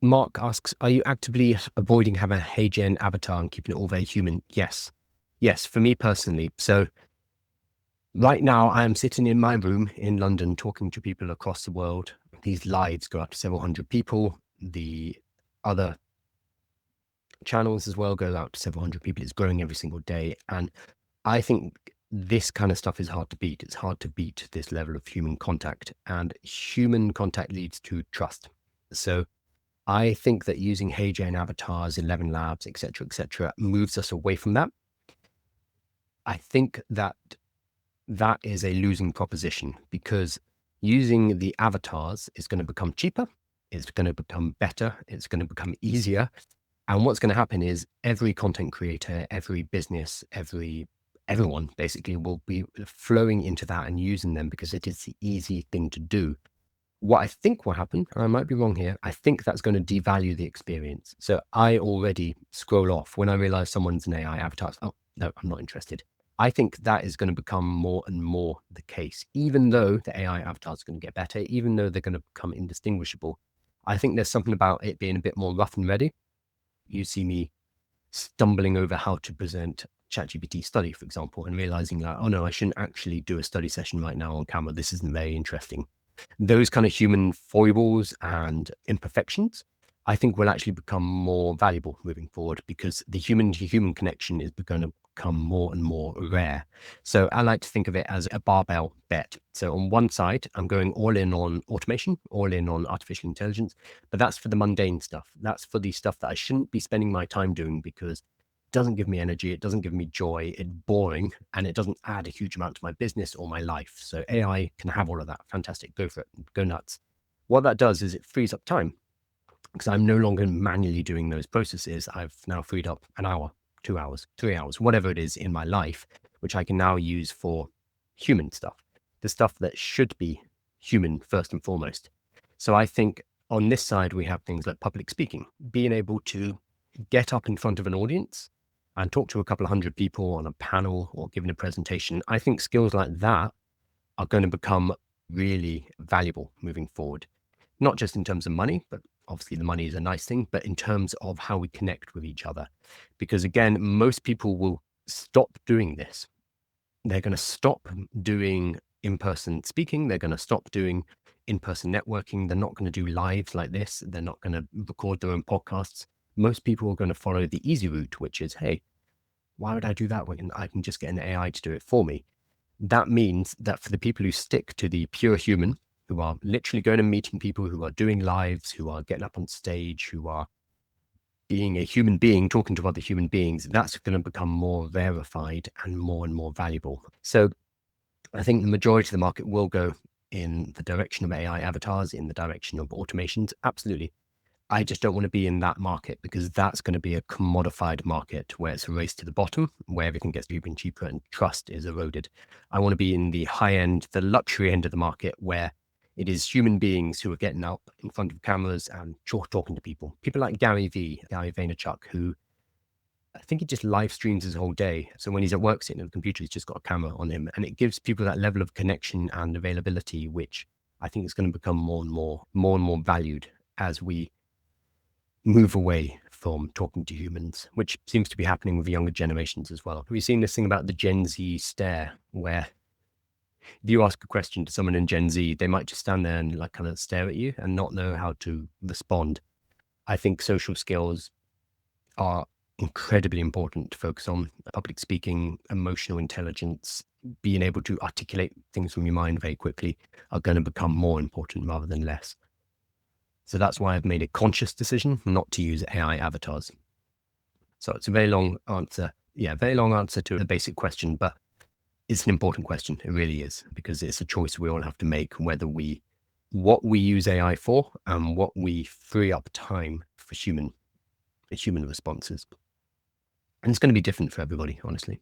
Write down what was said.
Mark asks, are you actively avoiding having a Hey Gen avatar and keeping it all very human? Yes. Yes, for me personally. So right now I am sitting in my room in London talking to people across the world. These lives go up to several hundred people. The other channels as well go out to several hundred people. It's growing every single day. And I think this kind of stuff is hard to beat. It's hard to beat this level of human contact, and human contact leads to trust. So I think that using HeyGen avatars, 11 Labs, et cetera, moves us away from that. I think that that is a losing proposition because using the avatars is going to become cheaper. It's going to become better. It's going to become easier. And what's going to happen is every content creator, every business, everyone basically will be flowing into that and using them because it is the easy thing to do. What I think will happen, and I might be wrong here, I think that's going to devalue the experience. So I already scroll off when I realize someone's an AI avatar. Oh, no, I'm not interested. I think that is going to become more and more the case, even though the AI avatars are going to get better, even though they're going to become indistinguishable. I think there's something about it being a bit more rough and ready. You see me stumbling over how to present ChatGPT study, for example, and realizing like, oh no, I shouldn't actually do a study session right now on camera. This isn't very interesting. Those kind of human foibles and imperfections, I think will actually become more valuable moving forward because the human to human connection is going to become more and more rare. So I like to think of it as a barbell bet. So on one side, I'm going all in on automation, all in on artificial intelligence, but that's for the mundane stuff. That's for the stuff that I shouldn't be spending my time doing because it doesn't give me energy, it doesn't give me joy, it's boring, and it doesn't add a huge amount to my business or my life. So AI can have all of that. Fantastic. Go for it. Go nuts. What that does is it frees up time because I'm no longer manually doing those processes. I've now freed up an hour, 2 hours, 3 hours, whatever it is in my life, which I can now use for human stuff, the stuff that should be human first and foremost. So I think on this side, we have things like public speaking, being able to get up in front of an audience and talk to a couple of hundred people on a panel or giving a presentation. I think skills like that are going to become really valuable moving forward, not just in terms of money, but obviously the money is a nice thing, but in terms of how we connect with each other. Because again, most people will stop doing this. They're going to stop doing in-person speaking. They're going to stop doing in-person networking. They're not going to do lives like this. They're not going to record their own podcasts. Most people are going to follow the easy route, which is, hey, why would I do that when I can just get an AI to do it for me? That means that for the people who stick to the pure human, who are literally going and meeting people, who are doing lives, who are getting up on stage, who are being a human being, talking to other human beings, that's going to become more verified and more valuable. So I think the majority of the market will go in the direction of AI avatars, in the direction of automations. Absolutely. I just don't want to be in that market because that's going to be a commodified market where it's a race to the bottom, where everything gets cheaper and cheaper and trust is eroded. I want to be in the high end, the luxury end of the market where it is human beings who are getting up in front of cameras and talking to people. People like Gary Vaynerchuk, who I think he just live streams his whole day. So when he's at work sitting at the computer, he's just got a camera on him, and it gives people that level of connection and availability, which I think is going to become more and more valued as we move away from talking to humans, which seems to be happening with the younger generations as well. We've seen this thing about the Gen Z stare, where if you ask a question to someone in Gen Z, they might just stand there and like kind of stare at you and not know how to respond. I think social skills are incredibly important to focus on. Public speaking, emotional intelligence, being able to articulate things from your mind very quickly are going to become more important rather than less. So that's why I've made a conscious decision not to use AI avatars. So it's a very long answer. Yeah, very long answer to a basic question, but it's an important question. It really is, because it's a choice we all have to make, what we use AI for and what we free up time for human responses. And it's going to be different for everybody, honestly.